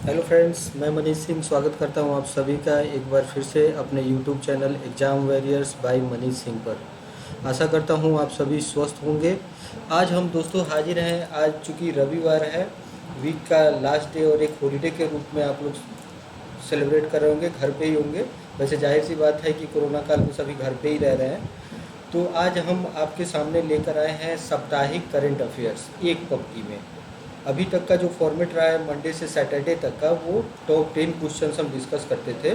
Hello friends, मैं मनीष सिंह स्वागत करता हूं आप सभी का एक बार फिर से अपने YouTube channel exam warriors by Manish Singh पर। आशा करता हूं आप सभी स्वस्थ होंगे। आज हम दोस्तों हाजिर हैं। आज चूँकि रविवार है, वीक का लास्ट डे और एक हॉलीडे के रूप में आप लोग सेलिब्रेट कर रहे होंगे, घर पे ही होंगे। वैसे जाहिर सी बात है कि कोरोना काल में सभी घर पे ही रह रहे हैं। तो आज हम आपके सामने लेकर आए हैं साप्ताहिक करंट अफेयर्स एक पक्की में। अभी तक का जो फॉर्मेट रहा है मंडे से सैटरडे तक का, वो टॉप 10 क्वेश्चंस हम डिस्कस करते थे।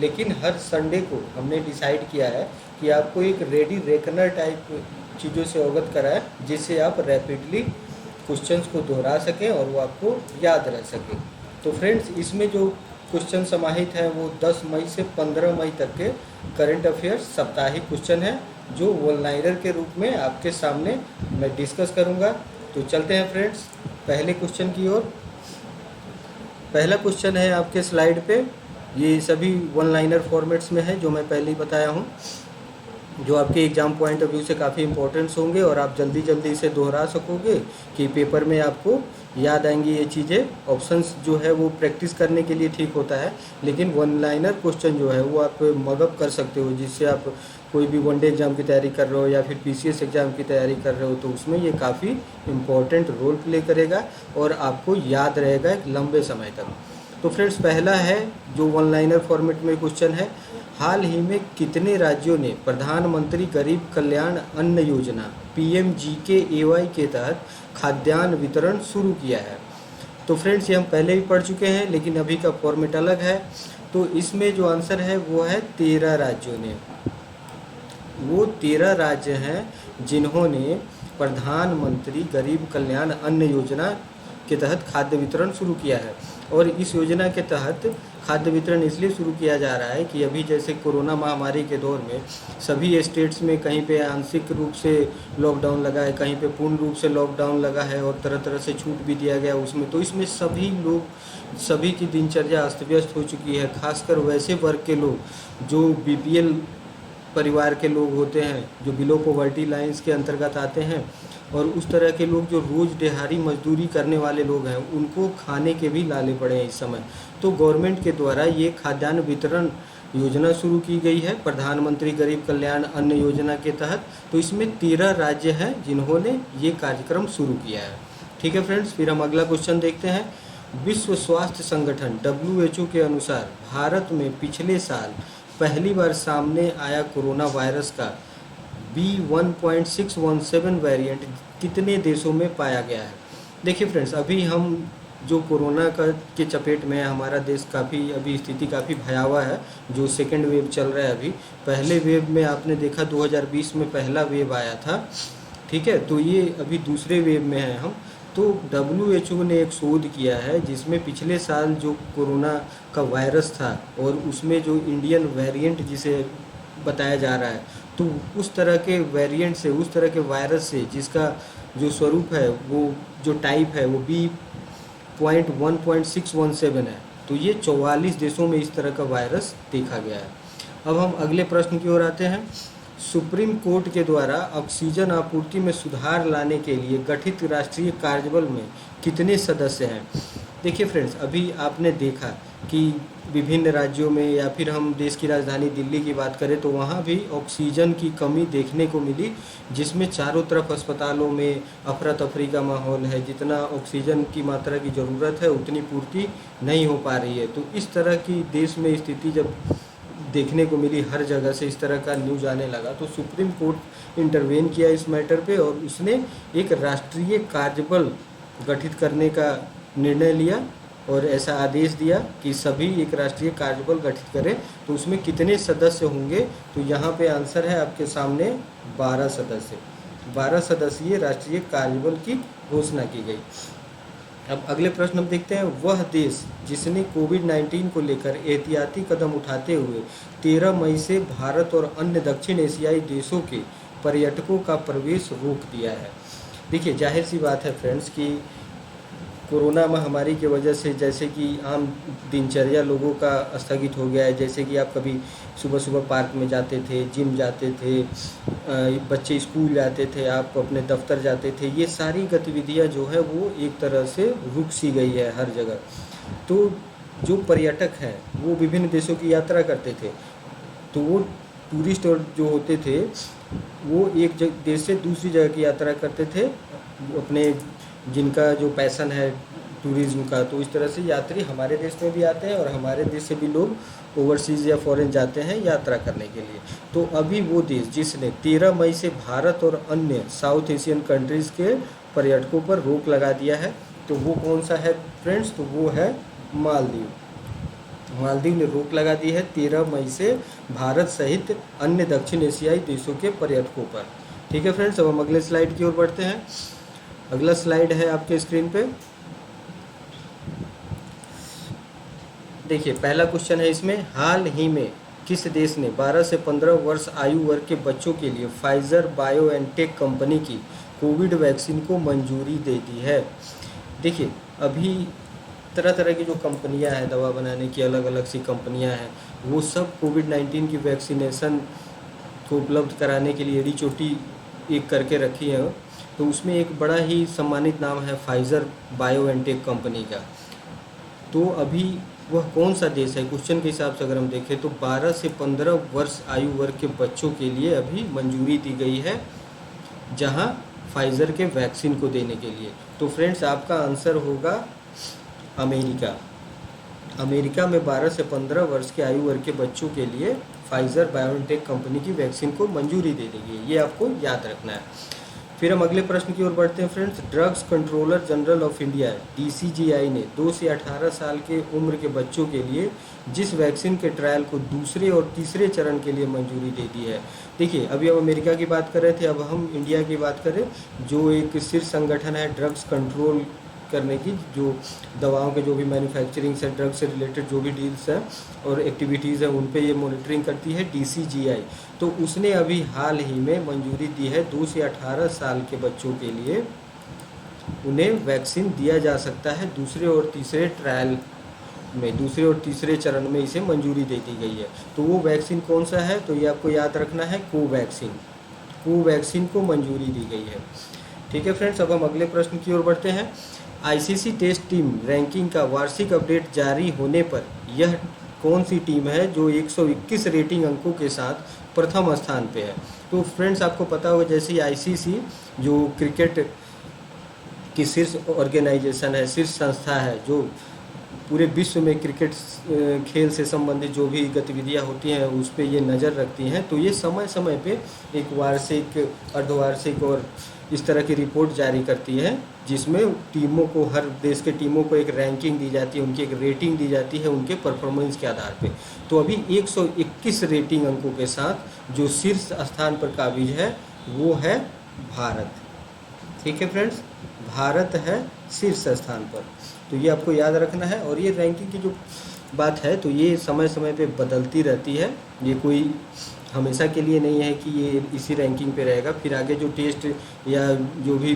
लेकिन हर संडे को हमने डिसाइड किया है कि आपको एक रेडी रेकनर टाइप चीज़ों से अवगत कराए, जिससे आप रैपिडली क्वेश्चंस को दोहरा सकें और वो आपको याद रह सके। तो फ्रेंड्स, इसमें जो क्वेश्चन समाहित हैं वो 10 मई से 15 मई तक के करंट अफेयर्स साप्ताहिक क्वेश्चन हैं, जो वन लाइनर के रूप में आपके सामने मैं डिस्कस करूंगा। तो चलते हैं फ्रेंड्स पहले क्वेश्चन की ओर। पहला क्वेश्चन है आपके स्लाइड पे। ये सभी वन लाइनर फॉर्मेट्स में है, जो मैं पहले ही बताया हूँ, जो आपके एग्ज़ाम पॉइंट ऑफ व्यू से काफ़ी इंपॉर्टेंट्स होंगे और आप जल्दी जल्दी इसे दोहरा सकोगे कि पेपर में आपको याद आएंगी ये चीज़ें। ऑप्शंस जो है वो प्रैक्टिस करने के लिए ठीक होता है, लेकिन वन लाइनर क्वेश्चन जो है वो आप मगअप कर सकते हो, जिससे आप कोई भी वनडे एग्ज़ाम की तैयारी कर रहे हो या फिर पीसीएस एग्ज़ाम की तैयारी कर रहे हो, तो उसमें ये काफ़ी इम्पॉर्टेंट रोल प्ले करेगा और आपको याद रहेगा एक लंबे समय तक। तो फ्रेंड्स, पहला है जो वन लाइनर फॉर्मेट में क्वेश्चन है, हाल ही में कितने राज्यों ने प्रधानमंत्री गरीब कल्याण अन्न योजना PMGKAY के तहत खाद्यान्न वितरण शुरू किया है? तो फ्रेंड्स, ये हम पहले भी पढ़ चुके हैं, लेकिन अभी का फॉर्मेट अलग है। तो इसमें जो आंसर है वो है 13 राज्यों ने। वो 13 राज्य हैं जिन्होंने प्रधानमंत्री गरीब कल्याण अन्न योजना के तहत खाद्य वितरण शुरू किया है। और इस योजना के तहत खाद्य वितरण इसलिए शुरू किया जा रहा है कि अभी जैसे कोरोना महामारी के दौर में सभी स्टेट्स में कहीं पे आंशिक रूप से लॉकडाउन लगा है, कहीं पे पूर्ण रूप से लॉकडाउन लगा है और तरह तरह से छूट भी दिया गया उसमें। तो इसमें सभी लोग, सभी की दिनचर्या अस्त व्यस्त हो चुकी है। खासकर वैसे वर्ग के लोग जो BPL परिवार के लोग होते हैं, जो बिलो पॉवर्टी लाइंस के अंतर्गत आते हैं, और उस तरह के लोग जो रोज़ दिहाड़ी मजदूरी करने वाले लोग हैं, उनको खाने के भी लाले पड़े हैं इस समय। तो गवर्नमेंट के द्वारा ये खाद्यान्न वितरण योजना शुरू की गई है प्रधानमंत्री गरीब कल्याण अन्न योजना के तहत। तो इसमें 13 राज्य हैं जिन्होंने ये कार्यक्रम शुरू किया है। ठीक है फ्रेंड्स, फिर हम अगला क्वेश्चन देखते हैं। विश्व स्वास्थ्य संगठन WHO के अनुसार भारत में पिछले साल पहली बार सामने आया कोरोना वायरस का B.1.617 वेरिएंट कितने देशों में पाया गया है? देखिए फ्रेंड्स, अभी हम जो कोरोना का के चपेट में है, हमारा देश काफ़ी अभी स्थिति काफ़ी भयावह है। जो सेकेंड वेव चल रहा है अभी, पहले वेव में आपने देखा 2020 में पहला वेव आया था, ठीक है। तो ये अभी दूसरे वेव में है हम। तो WHO ने एक शोध किया है जिसमें पिछले साल जो कोरोना का वायरस था और उसमें जो इंडियन वेरिएंट जिसे बताया जा रहा है, तो उस तरह के वेरिएंट से, उस तरह के वायरस से जिसका जो स्वरूप है, वो जो टाइप है वो B.1.617 है। तो ये 44 देशों में इस तरह का वायरस देखा गया है। अब हम अगले प्रश्न की ओर आते हैं। सुप्रीम कोर्ट के द्वारा ऑक्सीजन आपूर्ति में सुधार लाने के लिए गठित राष्ट्रीय कार्यबल में कितने सदस्य हैं? देखिए फ्रेंड्स, अभी आपने देखा कि विभिन्न राज्यों में, या फिर हम देश की राजधानी दिल्ली की बात करें तो वहाँ भी ऑक्सीजन की कमी देखने को मिली, जिसमें चारों तरफ अस्पतालों में अफरा तफरी का माहौल है। जितना ऑक्सीजन की मात्रा की ज़रूरत है उतनी पूर्ति नहीं हो पा रही है। तो इस तरह की देश में स्थिति जब देखने को मिली, हर जगह से इस तरह का न्यूज़ आने लगा, तो सुप्रीम कोर्ट इंटरवेन किया इस मैटर पे और उसने एक राष्ट्रीय कार्यबल गठित करने का निर्णय लिया और ऐसा आदेश दिया कि सभी एक राष्ट्रीय कार्यबल गठित करें। तो उसमें कितने सदस्य होंगे? तो यहाँ पे आंसर है आपके सामने 12 सदस्य। 12 सदस्यीय राष्ट्रीय कार्यबल की घोषणा की गई। अब अगले प्रश्न हम देखते हैं। वह देश जिसने कोविड-19 को लेकर एहतियाती कदम उठाते हुए 13 मई से भारत और अन्य दक्षिण एशियाई देशों के पर्यटकों का प्रवेश रोक दिया है। देखिए, जाहिर सी बात है फ्रेंड्स कि कोरोना महामारी की वजह से जैसे कि आम दिनचर्या लोगों का स्थगित हो गया है। जैसे कि आप कभी सुबह सुबह पार्क में जाते थे, जिम जाते थे, बच्चे स्कूल जाते थे, आप अपने दफ्तर जाते थे, ये सारी गतिविधियां जो है वो एक तरह से रुक सी गई है हर जगह। तो जो पर्यटक हैं वो विभिन्न देशों की यात्रा करते थे, तो वो टूरिस्ट और जो होते थे वो एक देश से दूसरी जगह की यात्रा करते थे अपने, जिनका जो पैशन है टूरिज्म का। तो इस तरह से यात्री हमारे देश में भी आते हैं और हमारे देश से भी लोग ओवरसीज़ या फॉरेन जाते हैं यात्रा करने के लिए। तो अभी वो देश जिसने 13 मई से भारत और अन्य साउथ एशियन कंट्रीज़ के पर्यटकों पर रोक लगा दिया है, तो वो कौन सा है फ्रेंड्स? तो वो है मालदीव। मालदीव ने रोक लगा दी है 13 मई से भारत सहित अन्य दक्षिण एशियाई देशों के पर्यटकों पर। ठीक है फ्रेंड्स, अब हम अगले स्लाइड की ओर बढ़ते हैं। अगला स्लाइड है आपके स्क्रीन पे। देखिए पहला क्वेश्चन है इसमें, हाल ही में किस देश ने 12 से 15 वर्ष आयु वर्ग के बच्चों के लिए फाइजर बायोएनटेक कंपनी की कोविड वैक्सीन को मंजूरी दे दी है? देखिए अभी तरह तरह की जो कंपनियां हैं दवा बनाने की, अलग अलग सी कंपनियां हैं, वो सब कोविड-19 की वैक्सीनेशन को उपलब्ध कराने के लिए एड़ी चोटी एक करके रखी है। तो उसमें एक बड़ा ही सम्मानित नाम है फाइजर बायोएनटेक कंपनी का। तो अभी वह कौन सा देश है क्वेश्चन के हिसाब से अगर हम देखें तो 12 से 15 वर्ष आयु वर्ग के बच्चों के लिए अभी मंजूरी दी गई है जहां फाइजर के वैक्सीन को देने के लिए। तो फ्रेंड्स आपका आंसर होगा अमेरिका। अमेरिका में 12 से 15 वर्ष के आयु वर्ग के बच्चों के लिए फाइजर बायोएनटेक कंपनी की वैक्सीन को मंजूरी दे दी गई, ये आपको याद रखना है। फिर हम अगले प्रश्न की ओर बढ़ते हैं friends. Drugs controller general of India DCGI ने 2 से 18 साल के उम्र के बच्चों के लिए जिस वैक्सीन के ट्रायल को दूसरे और तीसरे चरण के लिए मंजूरी दे दी है। देखिए अभी हम अमेरिका की बात कर रहे थे, अब हम इंडिया की बात करें, जो एक शीर्ष संगठन है ड्रग्स कंट्रोल करने की, जो दवाओं के जो भी मैन्युफैक्चरिंग से ड्रग से रिलेटेड जो भी डील्स हैं और एक्टिविटीज़ हैं उन पे ये मॉनिटरिंग करती है DCGI। तो उसने अभी हाल ही में मंजूरी दी है 2 से 18 साल के बच्चों के लिए उन्हें वैक्सीन दिया जा सकता है दूसरे और तीसरे ट्रायल में, दूसरे और तीसरे चरण में इसे मंजूरी दे दी गई है। तो वो वैक्सीन कौन सा है? तो ये आपको याद रखना है, कोवैक्सीन। कोवैक्सीन को मंजूरी दी गई है। ठीक है फ्रेंड्स, अब हम अगले प्रश्न की ओर बढ़ते हैं। ICC टेस्ट टीम रैंकिंग का वार्षिक अपडेट जारी होने पर यह कौन सी टीम है जो 121 रेटिंग अंकों के साथ प्रथम स्थान पे है? तो फ्रेंड्स आपको पता होगा जैसे ICC जो क्रिकेट की शीर्ष ऑर्गेनाइजेशन है, शीर्ष संस्था है, जो पूरे विश्व में क्रिकेट खेल से संबंधित जो भी गतिविधियां होती हैं उस पर ये नज़र रखती हैं। तो ये समय समय पे एक वार्षिक, अर्धवार्षिक और इस तरह की रिपोर्ट जारी करती है जिसमें टीमों को, हर देश के टीमों को एक रैंकिंग दी जाती है, उनकी एक रेटिंग दी जाती है उनके परफॉर्मेंस के आधार पे। तो अभी 121 रेटिंग अंकों के साथ जो शीर्ष स्थान पर काबिज है वो है भारत। ठीक है फ्रेंड्स, भारत है शीर्ष स्थान पर। तो ये आपको याद रखना है। और ये रैंकिंग की जो बात है तो ये समय समय पे बदलती रहती है, ये कोई हमेशा के लिए नहीं है कि ये इसी रैंकिंग पे रहेगा। फिर आगे जो टेस्ट या जो भी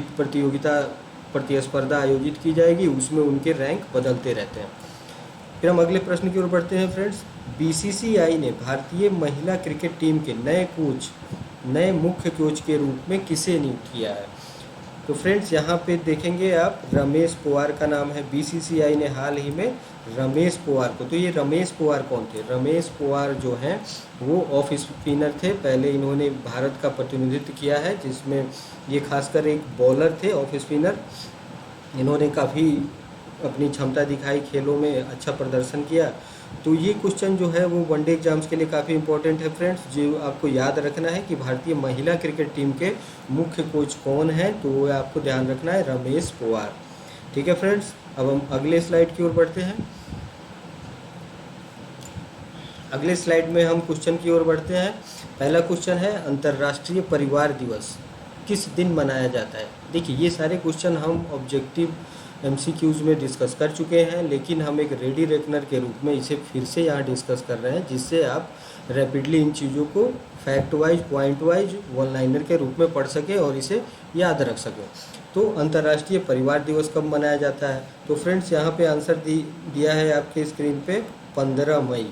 प्रतिस्पर्धा आयोजित की जाएगी उसमें उनके रैंक बदलते रहते हैं। फिर हम अगले प्रश्न की ओर बढ़ते हैं फ्रेंड्स। BCCI ने भारतीय महिला क्रिकेट टीम के नए मुख्य कोच के रूप में किसे नियुक्त किया है? तो फ्रेंड्स यहाँ पे देखेंगे आप, रमेश पवार का नाम है। BCCI ने हाल ही में रमेश पवार को, तो ये रमेश पवार कौन थे? रमेश पवार जो हैं वो ऑफ स्पिनर थे, पहले इन्होंने भारत का प्रतिनिधित्व किया है जिसमें ये खासकर एक बॉलर थे, ऑफ स्पिनर। इन्होंने काफ़ी अपनी क्षमता दिखाई, खेलों में अच्छा प्रदर्शन किया। तो ये क्वेश्चन जो है वो वनडे एग्जाम्स के लिए काफ़ी इंपॉर्टेंट है फ्रेंड्स, जो आपको याद रखना है कि भारतीय महिला क्रिकेट टीम के मुख्य कोच कौन है, तो वो आपको ध्यान रखना है, रमेश पवार। ठीक है फ्रेंड्स, अब हम अगले स्लाइड की ओर बढ़ते हैं। अगले स्लाइड में हम क्वेश्चन की ओर बढ़ते हैं। पहला क्वेश्चन है, अंतर्राष्ट्रीय परिवार दिवस किस दिन मनाया जाता है? देखिए ये सारे क्वेश्चन हम ऑब्जेक्टिव MCQs में डिस्कस कर चुके हैं, लेकिन हम एक रेडी रेकनर के रूप में इसे फिर से यहाँ डिस्कस कर रहे हैं जिससे आप रैपिडली इन चीज़ों को fact wise, point wise, one liner के रूप में पढ़ सकें और इसे याद रख सकें। तो अंतर्राष्ट्रीय परिवार दिवस कब मनाया जाता है? तो फ्रेंड्स यहाँ पे आंसर दिया है आपके स्क्रीन पे, 15 मई।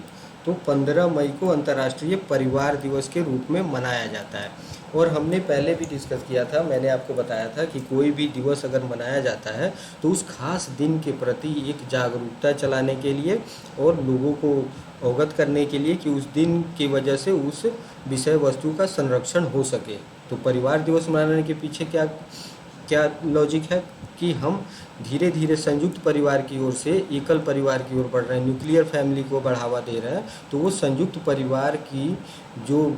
तो 15 मई को अंतर्राष्ट्रीय परिवार दिवस के रूप में मनाया जाता है। और हमने पहले भी डिस्कस किया था, मैंने आपको बताया था कि कोई भी दिवस अगर मनाया जाता है तो उस खास दिन के प्रति एक जागरूकता चलाने के लिए और लोगों को अवगत करने के लिए कि उस दिन की वजह से उस विषय वस्तु का संरक्षण हो सके। तो परिवार दिवस मनाने के पीछे क्या क्या लॉजिक है कि हम धीरे धीरे संयुक्त परिवार की ओर से एकल परिवार की ओर बढ़ रहे हैं, न्यूक्लियर फैमिली को बढ़ावा दे रहे हैं। तो वो संयुक्त परिवार की जो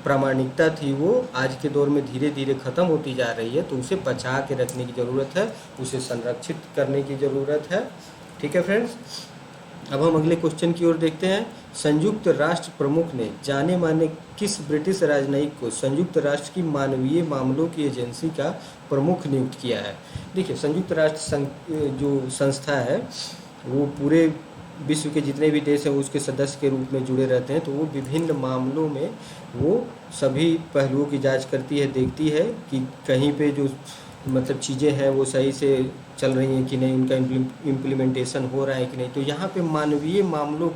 प्रामाणिकता थी वो आज के दौर में धीरे धीरे ख़त्म होती जा रही है, तो उसे बचा के रखने की ज़रूरत है, उसे संरक्षित करने की ज़रूरत है। ठीक है फ्रेंड्स, अब हम अगले क्वेश्चन की ओर देखते हैं। संयुक्त राष्ट्र प्रमुख ने जाने माने किस ब्रिटिश राजनयिक को संयुक्त राष्ट्र की मानवीय मामलों की एजेंसी का प्रमुख नियुक्त किया है? देखिए, संयुक्त राष्ट्र जो संस्था है वो पूरे विश्व के जितने भी देश हैं उसके सदस्य के रूप में जुड़े रहते हैं। तो वो विभिन्न मामलों में वो सभी पहलुओं की जांच करती है, देखती है कि कहीं पे जो मतलब चीज़ें हैं वो सही से चल रही हैं कि नहीं, उनका इम्प्लीमेंटेशन हो रहा है कि नहीं। तो यहाँ पे मानवीय मामलों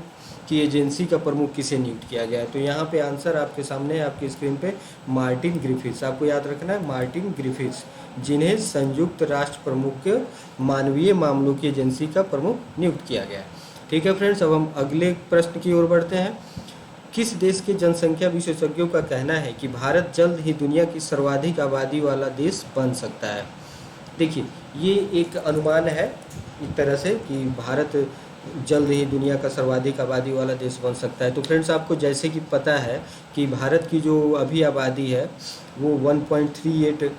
की एजेंसी का प्रमुख किसे नियुक्त किया गया है? तो यहाँ पे आंसर आपके सामने है, आपकी स्क्रीन पे, मार्टिन ग्रिफिथ्स। आपको याद रखना है मार्टिन ग्रिफिथ्स, जिन्हें संयुक्त राष्ट्र प्रमुख मानवीय मामलों की एजेंसी का प्रमुख नियुक्त किया गया है। ठीक है फ्रेंड्स, अब हम अगले प्रश्न की ओर बढ़ते हैं। किस देश के जनसंख्या विशेषज्ञों का कहना है कि भारत जल्द ही दुनिया की सर्वाधिक आबादी वाला देश बन सकता है? देखिए, ये एक अनुमान है एक तरह से कि भारत जल्द ही दुनिया का सर्वाधिक आबादी वाला देश बन सकता है। तो फ्रेंड्स, आपको जैसे कि पता है कि भारत की जो अभी आबादी है वो 1.38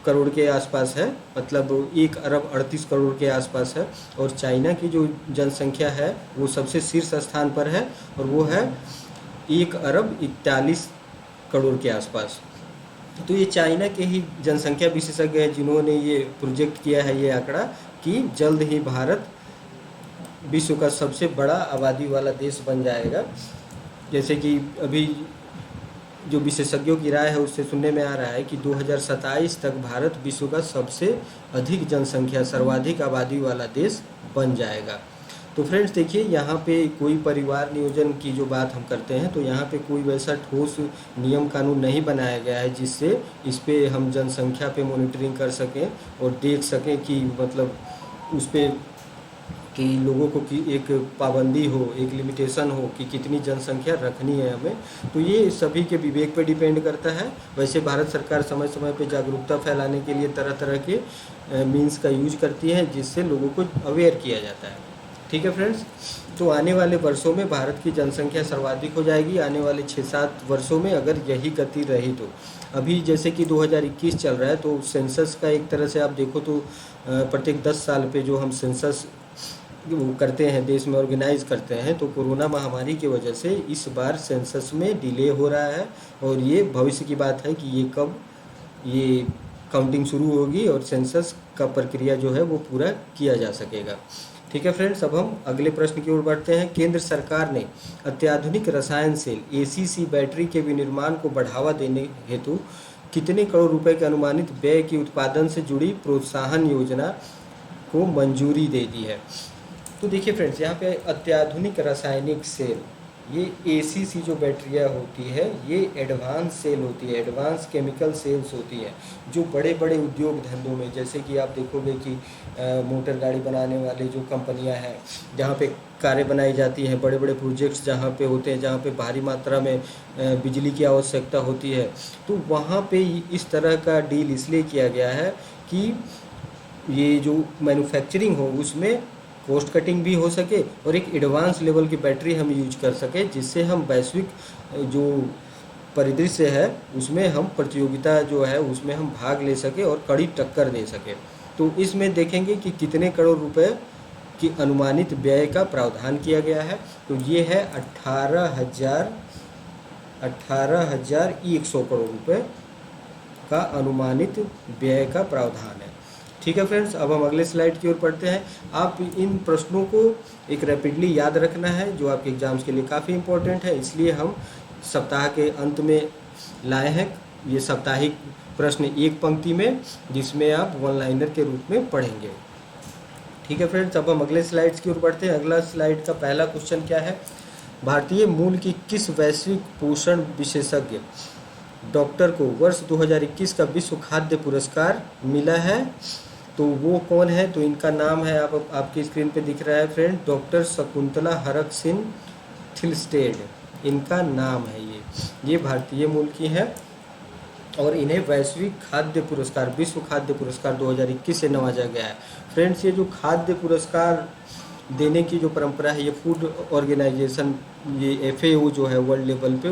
करोड़ के आसपास है, मतलब 1 अरब 38 करोड़ के आसपास है। और चाइना की जो जनसंख्या है वो सबसे शीर्ष स्थान पर है और वो है 1 अरब 41 करोड़ के आसपास। तो ये चाइना के ही जनसंख्या विशेषज्ञ हैं जिन्होंने ये प्रोजेक्ट किया है, ये आंकड़ा, कि जल्द ही भारत विश्व का सबसे बड़ा आबादी वाला देश बन जाएगा। जैसे कि अभी जो विशेषज्ञों की राय है उससे सुनने में आ रहा है कि 2027 तक भारत विश्व का सबसे अधिक जनसंख्या, सर्वाधिक आबादी वाला देश बन जाएगा। तो फ्रेंड्स देखिए, यहाँ पे कोई परिवार नियोजन की जो बात हम करते हैं तो यहाँ पे कोई वैसा ठोस नियम कानून नहीं बनाया गया है जिससे इस पे हम जनसंख्या पे मॉनिटरिंग कर सकें और देख सकें कि मतलब उस पे कि लोगों को कि एक पाबंदी हो, एक लिमिटेशन हो कि कितनी जनसंख्या रखनी है हमें। तो ये सभी के विवेक पे डिपेंड करता है। वैसे भारत सरकार समय समय पे जागरूकता फैलाने के लिए तरह तरह के मीन्स का यूज करती है जिससे लोगों को अवेयर किया जाता है। ठीक है फ्रेंड्स, तो आने वाले वर्षों में भारत की जनसंख्या सर्वाधिक हो जाएगी, आने वाले 6-7 वर्षों में, अगर यही गति रही तो। अभी जैसे कि 2021 चल रहा है तो सेंसस का एक तरह से आप देखो तो प्रत्येक 10 साल पे जो हम सेंसस वो करते हैं, देश में ऑर्गेनाइज करते हैं, तो कोरोना महामारी की वजह से इस बार सेंसस में डिले हो रहा है। और ये भविष्य की बात है कि ये कब ये काउंटिंग शुरू होगी और सेंसस का प्रक्रिया जो है वो पूरा किया जा सकेगा। ठीक है फ्रेंड्स, अब हम अगले प्रश्न की ओर बढ़ते हैं। केंद्र सरकार ने अत्याधुनिक रसायन सेल ACC बैटरी के विनिर्माण को बढ़ावा देने हेतु कितने करोड़ रुपए के अनुमानित व्यय की उत्पादन से जुड़ी प्रोत्साहन योजना को मंजूरी दे दी है? तो देखिए फ्रेंड्स, यहाँ पे अत्याधुनिक रासायनिक सेल, ये ACC जो बैटरियाँ होती है ये एडवांस सेल होती है, एडवांस केमिकल सेल्स होती है, जो बड़े बड़े उद्योग धंधों में, जैसे कि आप देखोगे कि मोटर गाड़ी बनाने वाले जो कंपनियां हैं जहाँ पे कारें बनाई जाती हैं, बड़े बड़े प्रोजेक्ट्स जहाँ पे होते हैं, जहाँ पे भारी मात्रा में बिजली की आवश्यकता होती है, तो वहाँ पे इस तरह का डील इसलिए किया गया है कि ये जो मैन्युफैक्चरिंग हो उसमें कॉस्ट कटिंग भी हो सके और एक एडवांस लेवल की बैटरी हम यूज कर सके, जिससे हम वैश्विक जो परिदृश्य है उसमें हम प्रतियोगिता जो है उसमें हम भाग ले सके और कड़ी टक्कर दे सके। तो इसमें देखेंगे कि कितने करोड़ रुपए की अनुमानित व्यय का प्रावधान किया गया है। तो ये है 18,100 करोड़ रुपए का अनुमानित व्यय का प्रावधान है। ठीक है फ्रेंड्स, अब हम अगले स्लाइड की ओर पढ़ते हैं। आप इन प्रश्नों को एक रैपिडली याद रखना है जो आपके एग्जाम्स के लिए काफ़ी इंपॉर्टेंट है, इसलिए हम सप्ताह के अंत में लाए हैं ये साप्ताहिक प्रश्न एक पंक्ति में, जिसमें आप वन लाइनर के रूप में पढ़ेंगे। ठीक है फ्रेंड्स, अब हम अगले स्लाइड्स की ओर बढ़ते हैं। अगला स्लाइड का पहला क्वेश्चन क्या है? भारतीय मूल की किस वैश्विक पोषण विशेषज्ञ डॉक्टर को वर्ष 2021 का विश्व खाद्य पुरस्कार मिला है? तो वो कौन है? तो इनका नाम है, आपकी स्क्रीन पे दिख रहा है फ्रेंड, डॉक्टर शकुंतला हरक सिंह थिल्स्टेड, इनका नाम है। ये भारतीय मूल की है और इन्हें वैश्विक खाद्य पुरस्कार, विश्व खाद्य पुरस्कार 2021 से नवाजा गया है। फ्रेंड्स, ये जो खाद्य पुरस्कार देने की जो परंपरा है, ये फूड ऑर्गेनाइजेशन, ये FAO जो है वर्ल्ड लेवल पे,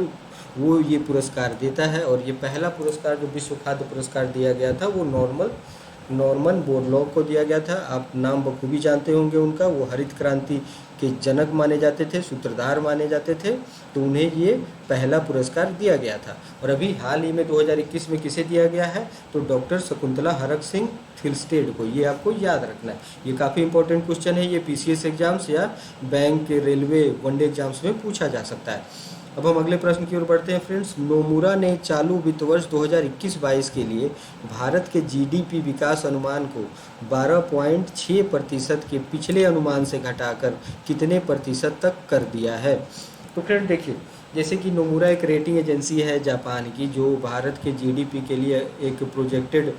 वो ये पुरस्कार देता है। और ये पहला पुरस्कार जो विश्व खाद्य पुरस्कार दिया गया था वो नॉर्मन बोरलॉग को दिया गया था। आप नाम बखूबी जानते होंगे उनका, वो हरित क्रांति के जनक माने जाते थे, सूत्रधार माने जाते थे, तो उन्हें ये पहला पुरस्कार दिया गया था। और अभी हाल ही में 2021 में किसे दिया गया है? तो डॉक्टर शकुंतला हरक सिंह थिल्स्टेड को। ये आपको याद रखना है, ये काफ़ी इंपॉर्टेंट क्वेश्चन है, ये PCS एग्जाम्स या बैंक, रेलवे, वनडे एग्जाम्स में पूछा जा सकता है। अब हम अगले प्रश्न की ओर बढ़ते हैं फ्रेंड्स। नोमुरा ने चालू वित्त वर्ष 2021-22 के लिए भारत के GDP विकास अनुमान को 12.6% के पिछले अनुमान से घटाकर कितने प्रतिशत तक कर दिया है? तो फ्रेंड देखिए, जैसे कि नोमुरा एक रेटिंग एजेंसी है जापान की, जो भारत के GDP के लिए एक प्रोजेक्टेड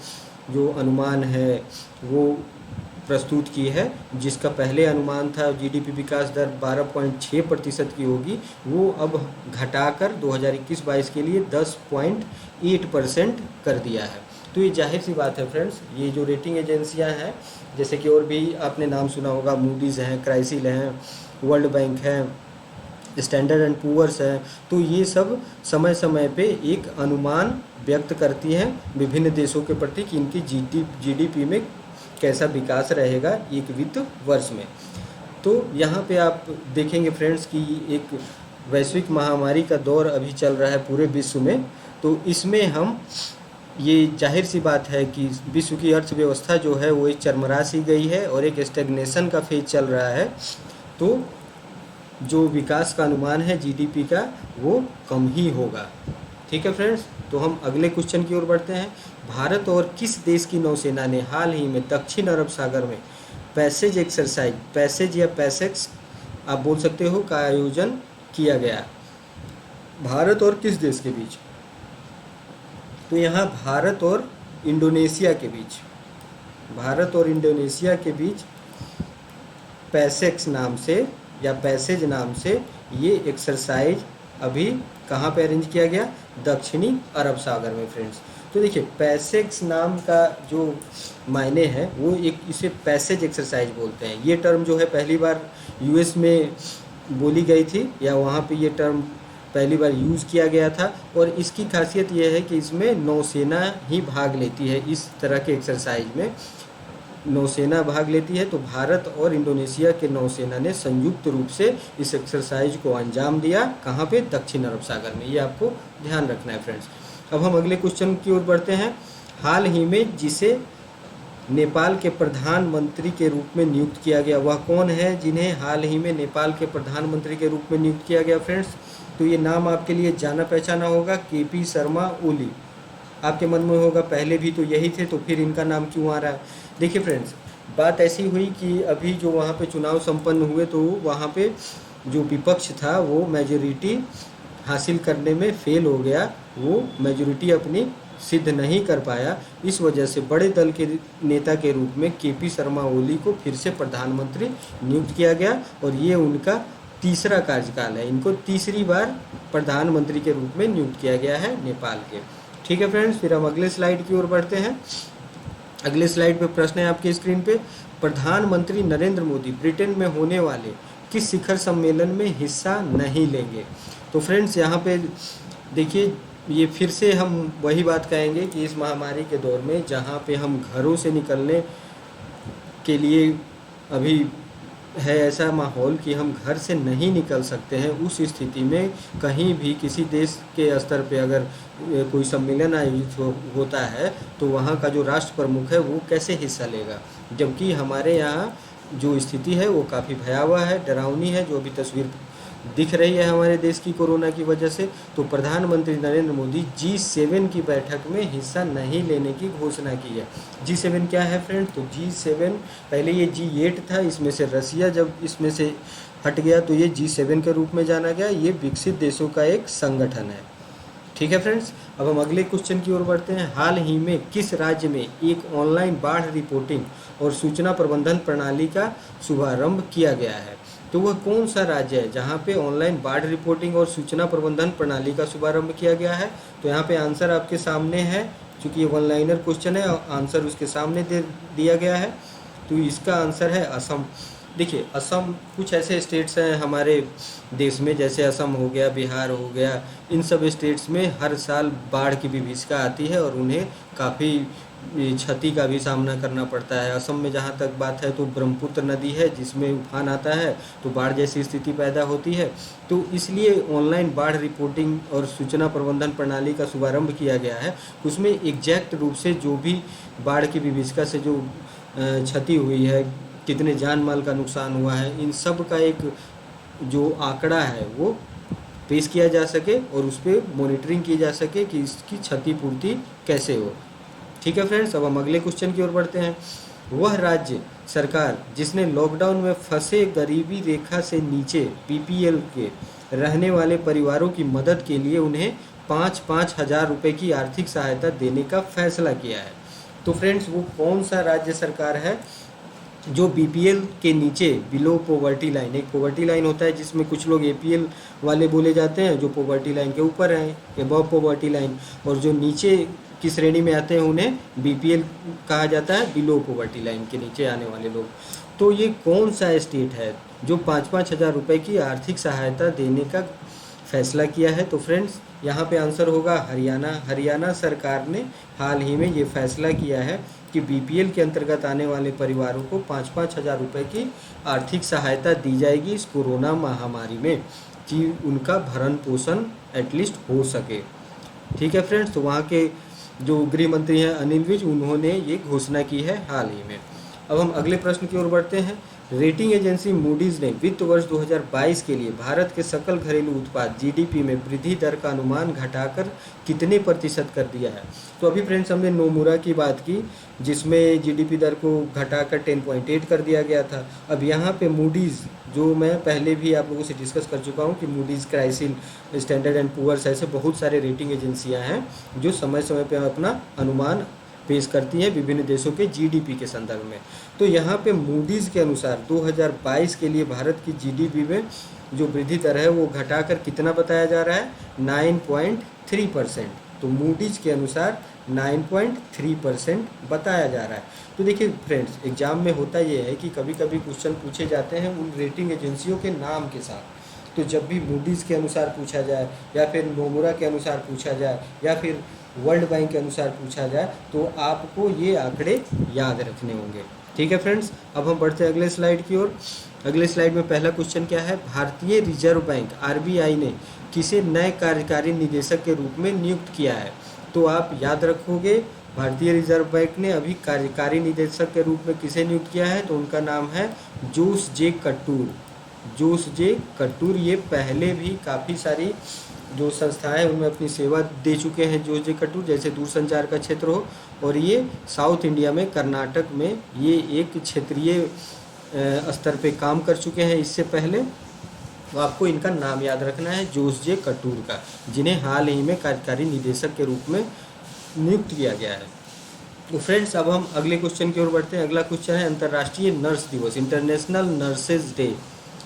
जो अनुमान है वो प्रस्तुत की है, जिसका पहले अनुमान था GDP विकास दर 12.6% की होगी, वो अब घटाकर 2021-22 के लिए 10.8% कर दिया है। तो ये जाहिर सी बात है फ्रेंड्स, ये जो रेटिंग एजेंसियां हैं, जैसे कि और भी आपने नाम सुना होगा, मूडीज़ हैं, क्राइसिल हैं, वर्ल्ड बैंक है, स्टैंडर्ड एंड पुअर्स है, तो ये सब समय समय पे एक अनुमान व्यक्त करती हैं विभिन्न देशों के प्रति कि इनकी GDP में कैसा विकास रहेगा एक वित्त वर्ष में। तो यहाँ पे आप देखेंगे फ्रेंड्स कि एक वैश्विक महामारी का दौर अभी चल रहा है पूरे विश्व में, तो इसमें हम, ये जाहिर सी बात है कि विश्व की अर्थव्यवस्था जो है वो एक चरमरा सी गई है और एक स्टेग्नेशन का फेज चल रहा है। तो जो विकास का अनुमान है GDP का वो कम ही होगा। ठीक है फ्रेंड्स, तो हम अगले क्वेश्चन की ओर बढ़ते हैं। भारत और किस देश की नौसेना ने हाल ही में दक्षिण अरब सागर में पैसेज एक्सरसाइज, पैसेज या पैसेक्स आप बोल सकते हो, का आयोजन किया गया? भारत और किस देश के बीच? तो यहाँ भारत और इंडोनेशिया के बीच, भारत और इंडोनेशिया के बीच पैसेक्स नाम से या पैसेज नाम से ये एक्सरसाइज अभी कहाँ पे अरेंज किया गया? दक्षिणी अरब सागर में फ्रेंड्स। तो देखिए, पैसेक्स नाम का जो मायने है वो एक, इसे पैसेज एक्सरसाइज बोलते हैं। ये टर्म जो है पहली बार US में बोली गई थी, या वहाँ पे ये टर्म पहली बार यूज़ किया गया था। और इसकी खासियत ये है कि इसमें नौसेना ही भाग लेती है, इस तरह के एक्सरसाइज में नौसेना भाग लेती है। तो भारत और इंडोनेशिया के नौसेना ने संयुक्त रूप से इस एक्सरसाइज को अंजाम दिया। कहाँ पे? दक्षिण अरब सागर में। ये आपको ध्यान रखना है फ्रेंड्स। अब हम अगले क्वेश्चन की ओर बढ़ते हैं। हाल ही में जिसे नेपाल के प्रधानमंत्री के रूप में नियुक्त किया गया, वह कौन है जिन्हें हाल ही में नेपाल के प्रधानमंत्री के रूप में नियुक्त किया गया फ्रेंड्स? तो ये नाम आपके लिए जाना पहचाना होगा, KP शर्मा ओली। आपके मन में होगा पहले भी तो यही थे, तो फिर इनका नाम क्यों आ रहा है? देखिए फ्रेंड्स, बात ऐसी हुई कि अभी जो वहाँ पे चुनाव संपन्न हुए, तो वहाँ पे जो विपक्ष था वो मेजोरिटी हासिल करने में फेल हो गया, वो मेजोरिटी अपनी सिद्ध नहीं कर पाया। इस वजह से बड़े दल के नेता के रूप में KP शर्मा ओली को फिर से प्रधानमंत्री नियुक्त किया गया और ये उनका तीसरा कार्यकाल है। इनको तीसरी बार प्रधानमंत्री के रूप में नियुक्त किया गया है नेपाल के। ठीक है फ्रेंड्स, फिर हम अगले स्लाइड की ओर बढ़ते हैं। अगले स्लाइड पे प्रश्न है आपके स्क्रीन पे, प्रधानमंत्री नरेंद्र मोदी ब्रिटेन में होने वाले किस शिखर सम्मेलन में हिस्सा नहीं लेंगे? तो फ्रेंड्स, यहाँ पे देखिए, ये फिर से हम वही बात कहेंगे कि इस महामारी के दौर में जहाँ पे हम घरों से निकलने के लिए अभी है ऐसा माहौल कि हम घर से नहीं निकल सकते हैं, उस स्थिति में कहीं भी किसी देश के स्तर पे अगर कोई सम्मेलन आयोजित होता है तो वहाँ का जो राष्ट्र प्रमुख है वो कैसे हिस्सा लेगा? जबकि हमारे यहाँ जो स्थिति है वो काफ़ी भयावह है, डरावनी है, जो अभी तस्वीर दिख रही है हमारे देश की कोरोना की वजह से। तो प्रधानमंत्री नरेंद्र मोदी G7 की बैठक में हिस्सा नहीं लेने की घोषणा की है। G7 क्या है फ्रेंड्स? तो G7 पहले ये G8 था, इसमें से रसिया जब इसमें से हट गया तो ये G7 के रूप में जाना गया। ये विकसित देशों का एक संगठन है। ठीक है फ्रेंड्स, अब हम अगले क्वेश्चन की ओर बढ़ते हैं। हाल ही में किस राज्य में एक ऑनलाइन बाढ़ रिपोर्टिंग और सूचना प्रबंधन प्रणाली का शुभारंभ किया गया है? तो वह कौन सा राज्य है जहां पे ऑनलाइन बाढ़ रिपोर्टिंग और सूचना प्रबंधन प्रणाली का शुभारंभ किया गया है? तो यहाँ पे आंसर आपके सामने है, क्योंकि ये वन लाइनर क्वेश्चन है और आंसर उसके सामने दे दिया गया है। तो इसका आंसर है असम। देखिए, असम, कुछ ऐसे स्टेट्स हैं हमारे देश में, जैसे असम हो गया, बिहार हो गया, इन सब स्टेट्स में हर साल बाढ़ की विभीषिका आती है और उन्हें काफ़ी क्षति का भी सामना करना पड़ता है। असम में जहाँ तक बात है तो ब्रह्मपुत्र नदी है जिसमें उफान आता है तो बाढ़ जैसी स्थिति पैदा होती है। तो इसलिए ऑनलाइन बाढ़ रिपोर्टिंग और सूचना प्रबंधन प्रणाली का शुभारंभ किया गया है। उसमें एग्जैक्ट रूप से जो भी बाढ़ की विभीषिका से जो क्षति हुई है, कितने जान माल का नुकसान हुआ है, इन सब का एक जो आंकड़ा है वो पेश किया जा सके और उस पर मॉनिटरिंग की जा सके कि इसकी क्षतिपूर्ति कैसे हो। ठीक है फ्रेंड्स, अब हम अगले क्वेश्चन की ओर बढ़ते हैं। वह राज्य सरकार जिसने लॉकडाउन में फंसे गरीबी रेखा से नीचे BPL के रहने वाले परिवारों की मदद के लिए उन्हें 5-5 हज़ार रुपये की आर्थिक सहायता देने का फैसला किया है? तो फ्रेंड्स, वो कौन सा राज्य सरकार है जो BPL के नीचे, बिलो पॉवर्टी लाइन, एक पॉवर्टी लाइन होता है जिसमें कुछ लोग APL वाले बोले जाते हैं, जो पॉवर्टी लाइन के ऊपर हैं, एबव पॉवर्टी लाइन, और जो नीचे की श्रेणी में आते हैं उन्हें BPL कहा जाता है, बिलो पॉवर्टी लाइन के नीचे आने वाले लोग। तो ये कौन सा स्टेट है जो 5-5 हज़ार रुपये की आर्थिक सहायता देने का फैसला किया है? तो फ्रेंड्स, यहाँ पे आंसर होगा हरियाणा। हरियाणा सरकार ने हाल ही में ये फैसला किया है कि BPL के अंतर्गत आने वाले परिवारों को 5-5 हज़ार रुपये की आर्थिक सहायता दी जाएगी इस कोरोना महामारी में, कि उनका भरण पोषण एटलीस्ट हो सके। ठीक है फ्रेंड्स, तो वहाँ के जो गृह मंत्री हैं अनिल विज, उन्होंने ये घोषणा की है हाल ही में। अब हम अगले प्रश्न की ओर बढ़ते हैं। रेटिंग एजेंसी मूडीज़ ने वित्त वर्ष 2022 के लिए भारत के सकल घरेलू उत्पाद GDP में वृद्धि दर का अनुमान घटाकर कितने प्रतिशत कर दिया है? तो अभी फ्रेंड्स हमने नोमुरा की बात की जिसमें GDP दर को घटाकर 10.8 कर दिया गया था। अब यहाँ पे मूडीज़, जो मैं पहले भी आप लोगों से डिस्कस कर चुका हूँ कि Moody's, Crisil, Standard and Poor's, ऐसे बहुत सारे रेटिंग एजेंसियाँ हैं जो समय समय पर अपना अनुमान पेश करती है विभिन्न देशों के GDP के संदर्भ में। तो यहाँ पे मूडीज़ के अनुसार 2022 के लिए भारत की GDP में जो वृद्धि दर है वो घटाकर कितना बताया जा रहा है? 9.3%। तो मूडीज़ के अनुसार 9.3% बताया जा रहा है। तो देखिए फ्रेंड्स, एग्जाम में होता ये है कि कभी कभी क्वेश्चन पूछे जाते हैं उन रेटिंग एजेंसियों के नाम के साथ। तो जब भी मूडीज़ के अनुसार पूछा जाए या फिर नोमुरा के अनुसार पूछा जाए या फिर वर्ल्ड बैंक के अनुसार पूछा जाए तो आपको ये आंकड़े याद रखने होंगे। ठीक है फ्रेंड्स, अब हम बढ़ते हैं अगले स्लाइड की ओर। अगले स्लाइड में पहला क्वेश्चन क्या है? भारतीय रिजर्व बैंक RBI ने किसे नए कार्यकारी निदेशक के रूप में नियुक्त किया है? तो आप याद रखोगे, भारतीय रिजर्व बैंक ने अभी कार्यकारी निदेशक के रूप में किसे नियुक्त किया है? तो उनका नाम है जोस जे कटूर। जोस जे कटूर ये पहले भी काफ़ी सारी जो संस्थाएं उनमें अपनी सेवा दे चुके हैं जोस जे कटूर, जैसे दूरसंचार का क्षेत्र हो, और ये साउथ इंडिया में, कर्नाटक में ये एक क्षेत्रीय स्तर पे काम कर चुके हैं इससे पहले। तो आपको इनका नाम याद रखना है, जोस जे कटूर का, जिन्हें हाल ही में कार्यकारी निदेशक के रूप में नियुक्त किया गया है। तो फ्रेंड्स, अब हम अगले क्वेश्चन की ओर बढ़ते हैं। अगला क्वेश्चन है अंतर्राष्ट्रीय नर्स दिवस, इंटरनेशनल नर्सेज डे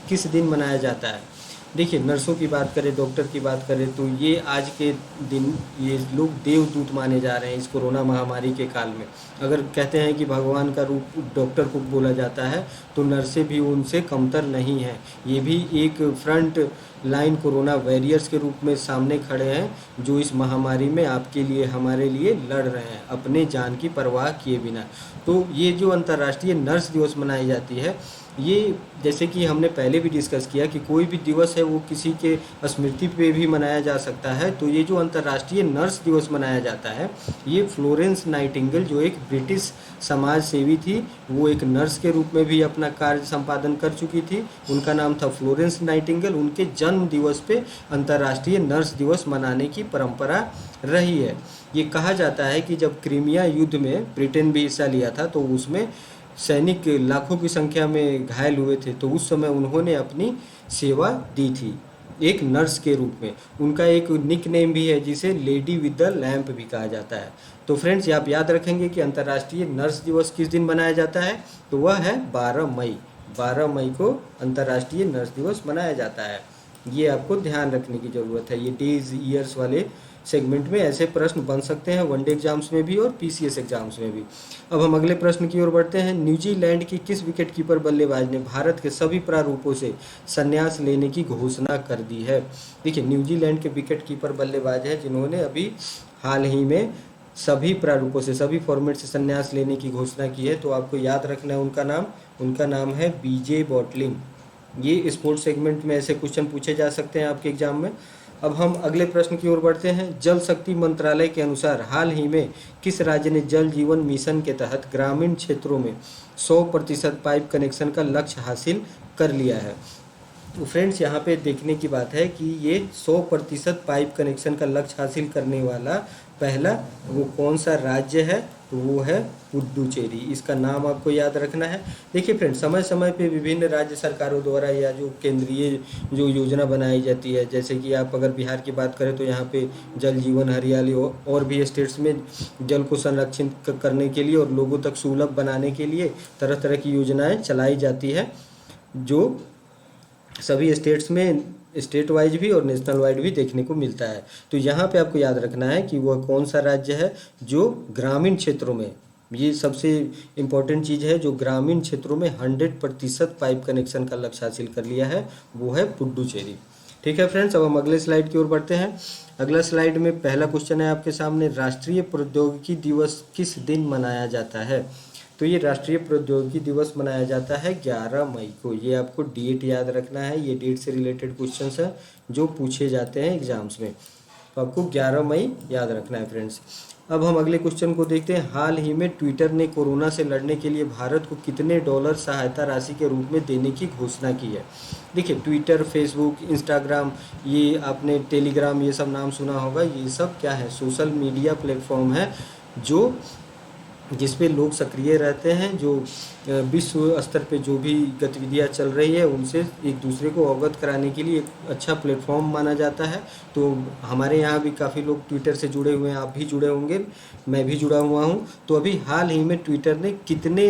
किस दिन मनाया जाता है? देखिए, नर्सों की बात करें, डॉक्टर की बात करें तो ये आज के दिन ये लोग देवदूत माने जा रहे हैं इस कोरोना महामारी के काल में। अगर कहते हैं कि भगवान का रूप डॉक्टर को बोला जाता है तो नर्सें भी उनसे कमतर नहीं हैं। ये भी एक फ्रंट लाइन कोरोना वॉरियर्स के रूप में सामने खड़े हैं, जो इस महामारी में आपके लिए, हमारे लिए लड़ रहे हैं अपने जान की परवाह किए बिना। तो ये जो अंतर्राष्ट्रीय नर्स दिवस मनाई जाती है, ये जैसे कि हमने पहले भी डिस्कस किया कि कोई भी दिवस है वो किसी के स्मृति पे भी मनाया जा सकता है। तो ये जो अंतर्राष्ट्रीय नर्स दिवस मनाया जाता है, ये फ्लोरेंस नाइटिंगेल, जो एक ब्रिटिश समाज सेवी थी, वो एक नर्स के रूप में भी अपना कार्य संपादन कर चुकी थी। उनका नाम था फ्लोरेंस नाइटिंगेल। उनके जन्म दिवस पे अंतर्राष्ट्रीय नर्स दिवस मनाने की परंपरा रही है। ये कहा जाता है कि जब क्रीमिया युद्ध में ब्रिटेन भी हिस्सा लिया था तो उसमें सैनिक लाखों की संख्या में घायल हुए थे, तो उस समय उन्होंने अपनी सेवा दी थी एक नर्स के रूप में। उनका एक निक नेम भी है जिसे लेडी विद द लैंप भी कहा जाता है। तो फ्रेंड्स, आप याद रखेंगे कि अंतर्राष्ट्रीय नर्स दिवस किस दिन मनाया जाता है, तो वह है 12 मई। 12 मई को अंतर्राष्ट्रीय नर्स दिवस मनाया जाता है। ये आपको ध्यान रखने की ज़रूरत है। ये डेज ईयर्स वाले सेगमेंट में ऐसे प्रश्न बन सकते हैं वनडे एग्जाम्स में भी और पीसीएस एग्जाम्स में भी। अब हम अगले प्रश्न की ओर बढ़ते हैं। न्यूजीलैंड की किस विकेटकीपर बल्लेबाज ने भारत के सभी प्रारूपों से संन्यास लेने की घोषणा कर दी है? देखिए, न्यूजीलैंड के विकेटकीपर बल्लेबाज हैं जिन्होंने अभी हाल ही में सभी प्रारूपों से, सभी फॉर्मेट से संन्यास लेने की घोषणा की है। तो आपको याद रखना है उनका नाम है बीजे बॉटलिंग। ये स्पोर्ट्स सेगमेंट में ऐसे क्वेश्चन पूछे जा सकते हैं आपके एग्जाम में। अब हम अगले प्रश्न की ओर बढ़ते हैं। जल शक्ति मंत्रालय के अनुसार हाल ही में किस राज्य ने जल जीवन मिशन के तहत ग्रामीण क्षेत्रों में 100% पाइप कनेक्शन का लक्ष्य हासिल कर लिया है? तो फ्रेंड्स, यहाँ पे देखने की बात है कि ये 100% पाइप कनेक्शन का लक्ष्य हासिल करने वाला पहला वो कौन सा राज्य है, तो वो है पुडुचेरी। इसका नाम आपको याद रखना है। देखिए फ्रेंड्स, समय समय पे विभिन्न राज्य सरकारों द्वारा या जो केंद्रीय जो योजना बनाई जाती है, जैसे कि आप अगर बिहार की बात करें तो यहाँ पे जल जीवन हरियाली और भी स्टेट्स में जल को संरक्षित करने के लिए और लोगों तक सुलभ बनाने के लिए तरह तरह की योजनाएं चलाई जाती है, जो सभी स्टेट्स में स्टेट वाइज भी और नेशनल वाइड भी देखने को मिलता है। तो यहाँ पे आपको याद रखना है कि वह कौन सा राज्य है जो ग्रामीण क्षेत्रों में, ये सबसे इम्पोर्टेंट चीज़ है, जो ग्रामीण क्षेत्रों में 100% पाइप कनेक्शन का लक्ष्य हासिल कर लिया है, वो है पुडुचेरी। ठीक है फ्रेंड्स, अब हम अगले स्लाइड की ओर बढ़ते हैं। अगला स्लाइड में पहला क्वेश्चन है आपके सामने, राष्ट्रीय प्रौद्योगिकी दिवस किस दिन मनाया जाता है? तो ये राष्ट्रीय प्रौद्योगिकी दिवस मनाया जाता है 11 मई को। ये आपको डेट याद रखना है। ये डेट से रिलेटेड क्वेश्चंस हैं जो पूछे जाते हैं एग्जाम्स में, तो आपको 11 मई याद रखना है फ्रेंड्स। अब हम अगले क्वेश्चन को देखते हैं। हाल ही में ट्विटर ने कोरोना से लड़ने के लिए भारत को कितने डॉलर सहायता राशि के रूप में देने की घोषणा की है? देखिए, ट्विटर, फेसबुक, इंस्टाग्राम, ये आपने टेलीग्राम, ये सब नाम सुना होगा। ये सब क्या है? सोशल मीडिया प्लेटफॉर्म है जो जिस पे लोग सक्रिय रहते हैं, जो विश्व स्तर पे जो भी गतिविधियां चल रही है उनसे एक दूसरे को अवगत कराने के लिए एक अच्छा प्लेटफॉर्म माना जाता है। तो हमारे यहाँ भी काफ़ी लोग ट्विटर से जुड़े हुए हैं, आप भी जुड़े होंगे, मैं भी जुड़ा हुआ हूँ। तो अभी हाल ही में ट्विटर ने कितने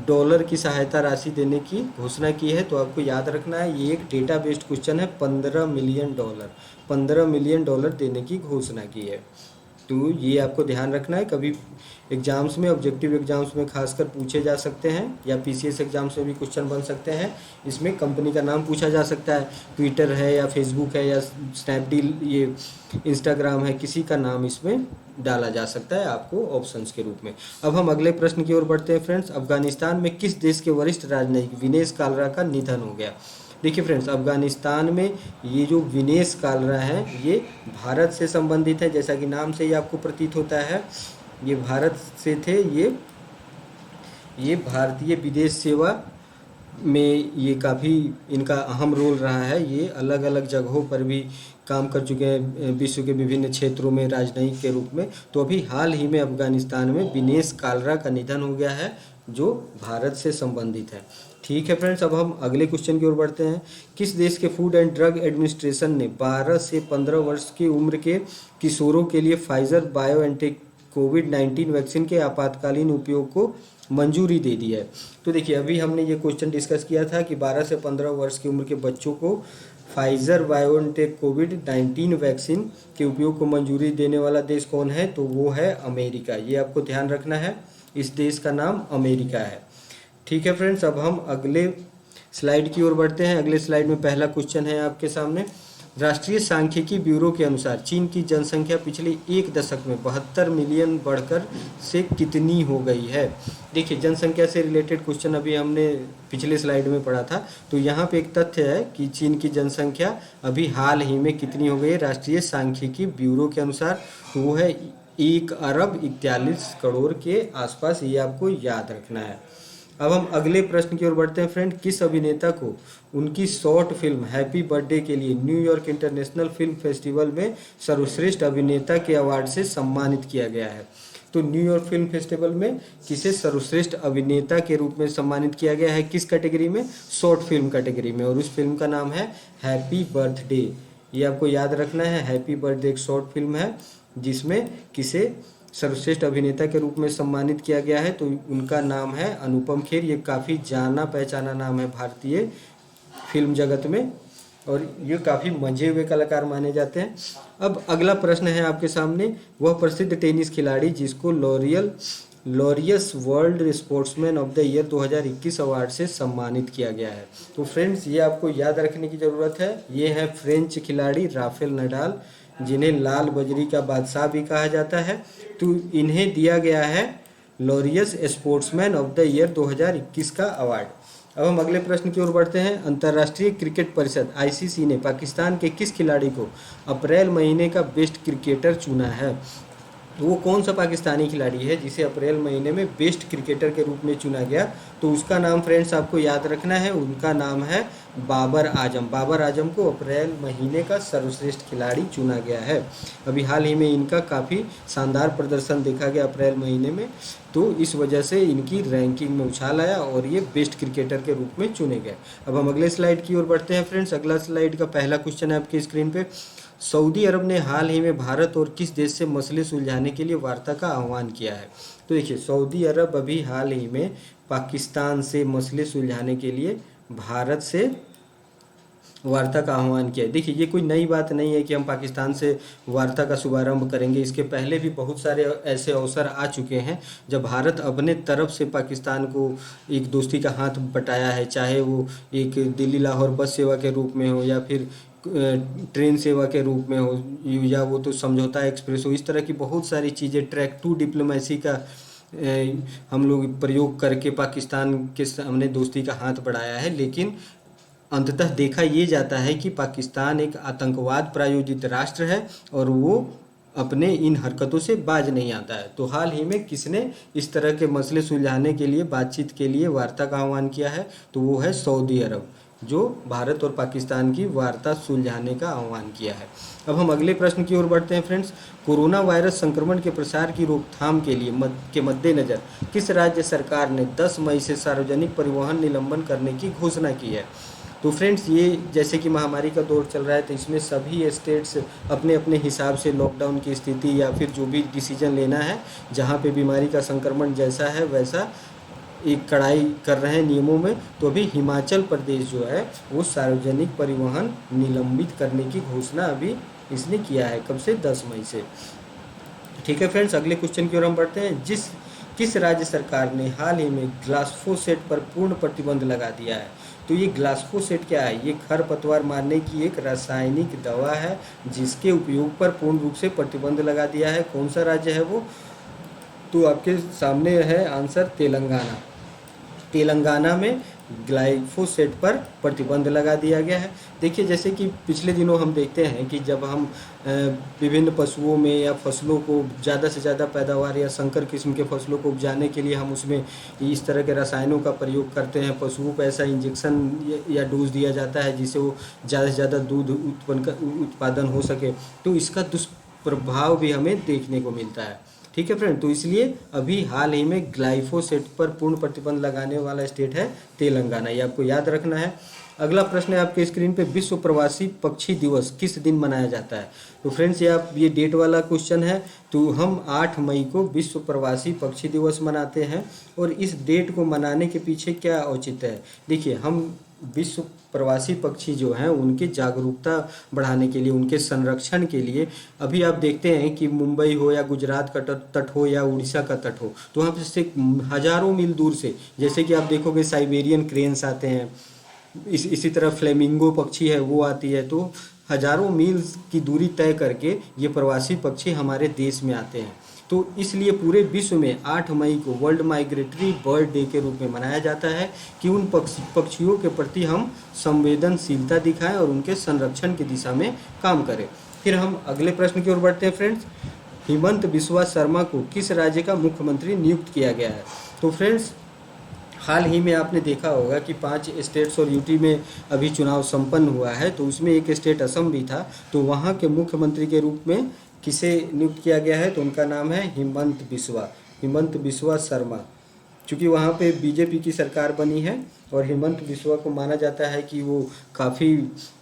डॉलर की सहायता राशि देने की घोषणा की है? तो आपको याद रखना है, ये एक डेटा बेस्ड क्वेश्चन है। 15 मिलियन डॉलर, 15 मिलियन डॉलर देने की घोषणा की है। तो ये आपको ध्यान रखना है। कभी एग्जाम्स में, ऑब्जेक्टिव एग्जाम्स में खासकर पूछे जा सकते हैं, या पीसीएस एग्जाम्स में भी क्वेश्चन बन सकते हैं। इसमें कंपनी का नाम पूछा जा सकता है, ट्विटर है या फेसबुक है या स्नैपडील, ये इंस्टाग्राम है, किसी का नाम इसमें डाला जा सकता है आपको ऑप्शंस के रूप में। अब हम अगले प्रश्न की ओर बढ़ते हैं फ्रेंड्स। अफगानिस्तान में किस देश के वरिष्ठ राजनयिक विनेश कालरा का निधन हो गया? देखिए फ्रेंड्स, अफगानिस्तान में ये जो विनेश कालरा हैं ये भारत से संबंधित है, जैसा कि नाम से ही आपको प्रतीत होता है, ये भारत से थे। ये भारतीय विदेश सेवा में ये काफ़ी इनका अहम रोल रहा है। ये अलग अलग जगहों पर भी काम कर चुके हैं विश्व के विभिन्न क्षेत्रों में राजनयिक के रूप में। तो अभी हाल ही में अफगानिस्तान में विनेश कालरा का निधन हो गया है, जो भारत से संबंधित है। ठीक है फ्रेंड्स, अब हम अगले क्वेश्चन की ओर बढ़ते हैं। किस देश के फूड एंड ड्रग एडमिनिस्ट्रेशन ने 12 से 15 वर्ष की उम्र के किशोरों के लिए फाइजर बायोएनटेक कोविड-19 वैक्सीन के आपातकालीन उपयोग को मंजूरी दे दी है? तो देखिए, अभी हमने ये क्वेश्चन डिस्कस किया था कि 12 से 15 वर्ष की उम्र के बच्चों को फाइजर बायोएनटेक कोविड-19 वैक्सीन के उपयोग को मंजूरी देने वाला देश कौन है? तो वो है अमेरिका। ये आपको ध्यान रखना है, इस देश का नाम अमेरिका है। ठीक है फ्रेंड्स, अब हम अगले स्लाइड की ओर बढ़ते हैं। अगले स्लाइड में पहला क्वेश्चन है आपके सामने। राष्ट्रीय सांख्यिकी ब्यूरो के अनुसार चीन की जनसंख्या पिछले एक दशक में 72 मिलियन बढ़कर से कितनी हो गई है? देखिए, जनसंख्या से रिलेटेड क्वेश्चन अभी हमने पिछले स्लाइड में पढ़ा था। तो यहाँ पे एक तथ्य है कि चीन की जनसंख्या अभी हाल ही में कितनी हो गई है राष्ट्रीय सांख्यिकी ब्यूरो के अनुसार? तो वो है 1 अरब 41 करोड़ के आसपास। ये आपको याद रखना है। अब हम अगले प्रश्न की ओर बढ़ते हैं फ्रेंड। किस अभिनेता को उनकी शॉर्ट फिल्म हैप्पी बर्थडे के लिए न्यूयॉर्क इंटरनेशनल फिल्म फेस्टिवल में सर्वश्रेष्ठ अभिनेता के अवार्ड से सम्मानित किया गया है? तो न्यूयॉर्क फिल्म फेस्टिवल में किसे सर्वश्रेष्ठ अभिनेता के रूप में सम्मानित किया गया है, किस कैटेगरी में, शॉर्ट फिल्म कैटेगरी में, और उस फिल्म का नाम है हैप्पी बर्थडे। ये आपको याद रखना है, हैप्पी बर्थडे एक शॉर्ट फिल्म है जिसमें किसे सर्वश्रेष्ठ अभिनेता के रूप में सम्मानित किया गया है, तो उनका नाम है अनुपम खेर। ये काफ़ी जाना पहचाना नाम है भारतीय फिल्म जगत में, और ये काफ़ी मंझे हुए कलाकार माने जाते हैं। अब अगला प्रश्न है आपके सामने, वह प्रसिद्ध टेनिस खिलाड़ी जिसको Laureus world sportsman of the year 2021 award से सम्मानित किया गया है। तो फ्रेंड्स ये आपको याद रखने की ज़रूरत है, ये है फ्रेंच खिलाड़ी राफेल नडाल, जिन्हें लाल बजरी का बादशाह भी कहा जाता है। तो इन्हें दिया गया है Laureus sportsman of the year 2021 का अवार्ड। अब हम अगले प्रश्न की ओर बढ़ते हैं। अंतर्राष्ट्रीय क्रिकेट परिषद आईसीसी ने पाकिस्तान के किस खिलाड़ी को अप्रैल महीने का बेस्ट क्रिकेटर चुना है? तो वो कौन सा पाकिस्तानी खिलाड़ी है जिसे अप्रैल महीने में बेस्ट क्रिकेटर के रूप में चुना गया? तो उसका नाम फ्रेंड्स आपको याद रखना है, उनका नाम है बाबर आजम। बाबर आजम को अप्रैल महीने का सर्वश्रेष्ठ खिलाड़ी चुना गया है। अभी हाल ही में इनका काफ़ी शानदार प्रदर्शन देखा गया अप्रैल महीने में, तो इस वजह से इनकी रैंकिंग में उछाल आया और ये बेस्ट क्रिकेटर के रूप में चुने गए। अब हम अगले स्लाइड की ओर बढ़ते हैं फ्रेंड्स। अगला स्लाइड का पहला क्वेश्चन है आपकी स्क्रीन पे, सऊदी अरब ने हाल ही में भारत और किस देश से मसले सुलझाने के लिए वार्ता का आह्वान किया है? तो देखिए, सऊदी अरब अभी हाल ही में पाकिस्तान से मसले सुलझाने के लिए भारत से वार्ता का आह्वान किया है। देखिए, ये कोई नई बात नहीं है कि हम पाकिस्तान से वार्ता का शुभारंभ करेंगे। इसके पहले भी बहुत सारे ऐसे अवसर आ चुके हैं जब भारत अपने तरफ से पाकिस्तान को एक दोस्ती का हाथ बटाया है, चाहे वो एक दिल्ली लाहौर बस सेवा के रूप में हो या फिर ट्रेन सेवा के रूप में हो, या वो तो समझौता एक्सप्रेस हो। इस तरह की बहुत सारी चीज़ें, ट्रैक टू डिप्लोमेसी का हम लोग प्रयोग करके पाकिस्तान के सामने दोस्ती का हाथ बढ़ाया है। लेकिन अंततः देखा ये जाता है कि पाकिस्तान एक आतंकवाद प्रायोजित राष्ट्र है और वो अपने इन हरकतों से बाज नहीं आता है। तो हाल ही में किसने इस तरह के मसले सुलझाने के लिए, बातचीत के लिए वार्ता का आह्वान किया है? तो वो है सऊदी अरब, जो भारत और पाकिस्तान की वार्ता सुलझाने का आह्वान किया है। अब हम अगले प्रश्न की ओर बढ़ते हैं फ्रेंड्स। कोरोना वायरस संक्रमण के प्रसार की रोकथाम के लिए के मद्देनज़र किस राज्य सरकार ने 10 मई से सार्वजनिक परिवहन निलंबन करने की घोषणा की है? तो फ्रेंड्स, ये जैसे कि महामारी का दौर चल रहा है, तो इसमें सभी स्टेट्स अपने अपने हिसाब से लॉकडाउन की स्थिति या फिर जो भी डिसीजन लेना है, जहाँ पे बीमारी का संक्रमण जैसा है वैसा एक कड़ाई कर रहे हैं नियमों में। तो अभी हिमाचल प्रदेश जो है वो सार्वजनिक परिवहन निलंबित करने की घोषणा अभी इसने किया है। कब से? 10 मई से। ठीक है फ्रेंड्स, अगले क्वेश्चन की ओर हम बढ़ते हैं। किस राज्य सरकार ने हाल ही में ग्लाइफोसेट पर पूर्ण प्रतिबंध लगा दिया है? तो ये ग्लाइफोसेट क्या है? ये खरपतवार मारने की एक रासायनिक दवा है जिसके उपयोग पर पूर्ण रूप से प्रतिबंध लगा दिया है। कौन सा राज्य है वो? तो आपके सामने है आंसर, तेलंगाना। तेलंगाना में ग्लाइफोसेट पर प्रतिबंध लगा दिया गया है। देखिए, जैसे कि पिछले दिनों हम देखते हैं कि जब हम विभिन्न पशुओं में या फसलों को ज़्यादा से ज़्यादा पैदावार या संकर किस्म के फसलों को उपजाने के लिए हम उसमें इस तरह के रसायनों का प्रयोग करते हैं। पशुओं को ऐसा इंजेक्शन या डोज दिया जाता है जिससे वो ज़्यादा से ज़्यादा दूध उत्पादन हो सके। तो इसका दुष्प्रभाव भी हमें देखने को मिलता है। ठीक है फ्रेंड, तो इसलिए अभी हाल ही में ग्लाइफोसेट पर पूर्ण प्रतिबंध लगाने वाला स्टेट है तेलंगाना। ये आपको याद रखना है। अगला प्रश्न है आपके स्क्रीन पे, विश्व प्रवासी पक्षी दिवस किस दिन मनाया जाता है? तो फ्रेंड्स, ये डेट वाला क्वेश्चन है। तो हम 8 मई को विश्व प्रवासी पक्षी दिवस मनाते हैं। और इस डेट को मनाने के पीछे क्या औचित्य है? देखिए, हम विश्व प्रवासी पक्षी जो हैं उनकी जागरूकता बढ़ाने के लिए, उनके संरक्षण के लिए, अभी आप देखते हैं कि मुंबई हो या गुजरात का तट हो या उड़ीसा का तट हो, तो वहाँ से हज़ारों मील दूर से, जैसे कि आप देखोगे साइबेरियन क्रेन्स आते हैं, इसी तरह फ्लेमिंगो पक्षी है वो आती है। तो हज़ारों मील की दूरी तय करके ये प्रवासी पक्षी हमारे देश में आते हैं। तो इसलिए पूरे विश्व में 8 मई को वर्ल्ड माइग्रेटरी बर्ड डे के रूप में मनाया जाता है कि उन पक्षियों के प्रति हम संवेदनशीलता दिखाएं और उनके संरक्षण की दिशा में काम करें। फिर हम अगले प्रश्न की ओर बढ़ते हैं फ्रेंड्स। हिमंत बिस्वा शर्मा को किस राज्य का मुख्यमंत्री नियुक्त किया गया है? तो फ्रेंड्स, हाल ही में आपने देखा होगा कि 5 स्टेट्स और यूटी में अभी चुनाव संपन्न हुआ है, तो उसमें एक स्टेट असम भी था। तो वहाँ के मुख्यमंत्री के रूप में किसे नियुक्त किया गया है, तो उनका नाम है हिमंत बिस्वा शर्मा। चूँकि वहाँ पे बीजेपी की सरकार बनी है और हिमंत बिस्वा को माना जाता है कि वो काफ़ी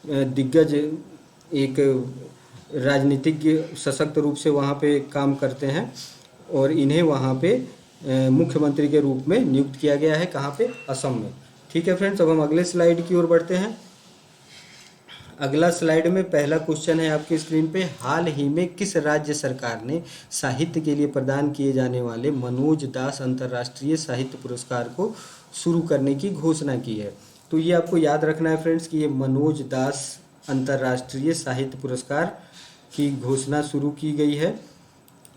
दिग्गज एक राजनीतिज्ञ सशक्त रूप से वहाँ पे काम करते हैं और इन्हें वहाँ पे मुख्यमंत्री के रूप में नियुक्त किया गया है। कहाँ पे? असम में। ठीक है फ्रेंड्स, अब हम अगले स्लाइड की ओर बढ़ते हैं। अगला स्लाइड में पहला क्वेश्चन है आपकी स्क्रीन पे, हाल ही में किस राज्य सरकार ने साहित्य के लिए प्रदान किए जाने वाले मनोज दास अंतर्राष्ट्रीय साहित्य पुरस्कार को शुरू करने की घोषणा की है? तो ये आपको याद रखना है फ्रेंड्स कि ये मनोज दास अंतर्राष्ट्रीय साहित्य पुरस्कार की घोषणा शुरू की गई है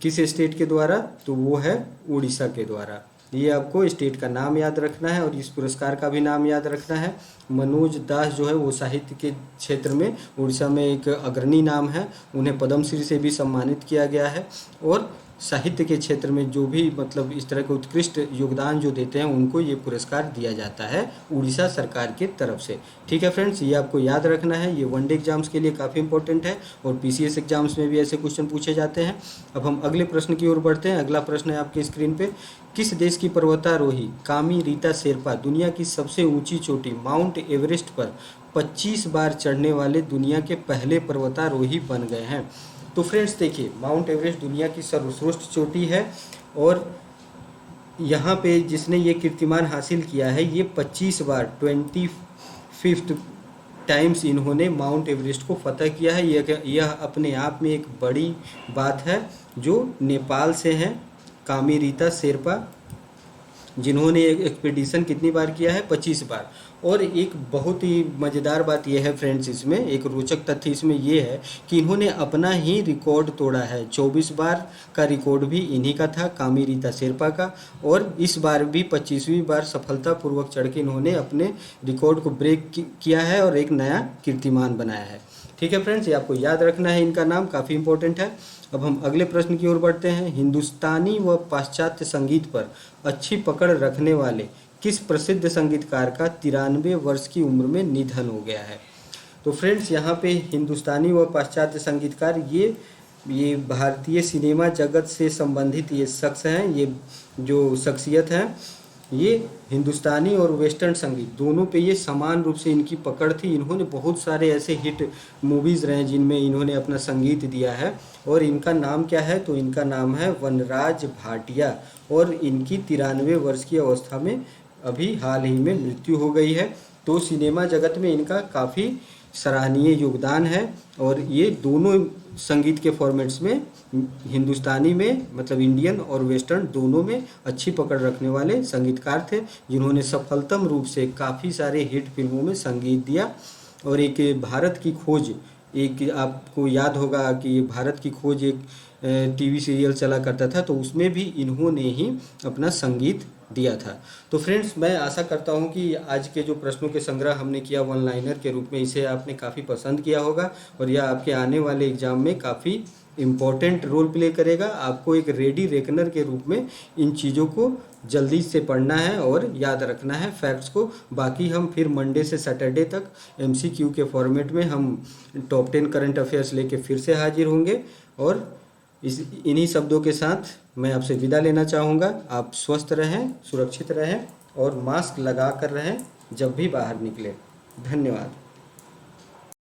किस स्टेट के द्वारा? तो वो है उड़ीसा के द्वारा। ये आपको स्टेट का नाम याद रखना है और इस पुरस्कार का भी नाम याद रखना है। मनोज दास जो है वो साहित्य के क्षेत्र में उड़ीसा में एक अग्रणी नाम है, उन्हें पद्मश्री से भी सम्मानित किया गया है और साहित्य के क्षेत्र में जो भी मतलब इस तरह के उत्कृष्ट योगदान जो देते हैं उनको ये पुरस्कार दिया जाता है उड़ीसा सरकार की तरफ से। ठीक है फ्रेंड्स, ये आपको याद रखना है, ये वनडे एग्जाम्स के लिए काफ़ी इंपॉर्टेंट है और पीसीएस एग्जाम्स में भी ऐसे क्वेश्चन पूछे जाते हैं। अब हम अगले प्रश्न की ओर बढ़ते हैं। अगला प्रश्न है आपके स्क्रीन पे, किस देश की पर्वतारोही कामी रीता शेरपा दुनिया की सबसे ऊंची चोटी माउंट एवरेस्ट पर 25 बार चढ़ने वाले दुनिया के पहले पर्वतारोही बन गए हैं? तो फ्रेंड्स देखिए, माउंट एवरेस्ट दुनिया की सर्वश्रेष्ठ चोटी है और यहाँ पे जिसने ये कीर्तिमान हासिल किया है ये 25 बार 25th टाइम्स इन्होंने माउंट एवरेस्ट को फतह किया है। यह अपने आप में एक बड़ी बात है। जो नेपाल से हैं कामी रीता शेरपा, जिन्होंने एक एक्सपीडिशन कितनी बार किया है? 25 बार। और एक बहुत ही मज़ेदार बात यह है फ्रेंड्स, इसमें एक रोचक तथ्य इसमें यह है कि इन्होंने अपना ही रिकॉर्ड तोड़ा है। 24 बार का रिकॉर्ड भी इन्हीं का था, कामी रीता शेरपा का, और इस बार भी 25वीं बार सफलतापूर्वक चढ़ के इन्होंने अपने रिकॉर्ड को ब्रेक किया है और एक नया कीर्तिमान बनाया है। ठीक है फ्रेंड्स, ये आपको याद रखना है, इनका नाम काफ़ी इंपॉर्टेंट है। अब हम अगले प्रश्न की ओर बढ़ते हैं। हिंदुस्तानी व पाश्चात्य संगीत पर अच्छी पकड़ रखने वाले किस प्रसिद्ध संगीतकार का 93 वर्ष की उम्र में निधन हो गया है? तो फ्रेंड्स यहाँ पे हिंदुस्तानी व पाश्चात्य संगीतकार ये भारतीय सिनेमा जगत से संबंधित ये शख्स हैं, ये जो शख्सियत हैं, ये हिंदुस्तानी और वेस्टर्न संगीत दोनों पे ये समान रूप से इनकी पकड़ थी। इन्होंने बहुत सारे ऐसे हिट मूवीज़ रहे जिनमें इन्होंने अपना संगीत दिया है और इनका नाम क्या है? तो इनका नाम है वनराज भाटिया और इनकी 93 वर्ष की अवस्था में अभी हाल ही में मृत्यु हो गई है। तो सिनेमा जगत में इनका काफ़ी सराहनीय योगदान है और ये दोनों संगीत के फॉर्मेट्स में हिंदुस्तानी में मतलब इंडियन और वेस्टर्न दोनों में अच्छी पकड़ रखने वाले संगीतकार थे, जिन्होंने सफलतम रूप से काफ़ी सारे हिट फिल्मों में संगीत दिया। और एक भारत की खोज, एक आपको याद होगा कि भारत की खोज एक टीवी सीरियल चला करता था, तो उसमें भी इन्होंने ही अपना संगीत दिया था। तो फ्रेंड्स, मैं आशा करता हूं कि आज के जो प्रश्नों के संग्रह हमने किया वन लाइनर के रूप में, इसे आपने काफ़ी पसंद किया होगा और यह आपके आने वाले एग्ज़ाम में काफ़ी इम्पोर्टेंट रोल प्ले करेगा। आपको एक रेडी रेकनर के रूप में इन चीज़ों को जल्दी से पढ़ना है और याद रखना है फैक्ट्स को। बाकी हम फिर मंडे से सैटरडे तक एमसीक्यू के फॉर्मेट में हम टॉप 10 करंट अफेयर्स लेके फिर से हाजिर होंगे। और इन्हीं शब्दों के साथ मैं आपसे विदा लेना चाहूँगा। आप स्वस्थ रहें, सुरक्षित रहें और मास्क लगा कर रहें जब भी बाहर निकलें। धन्यवाद।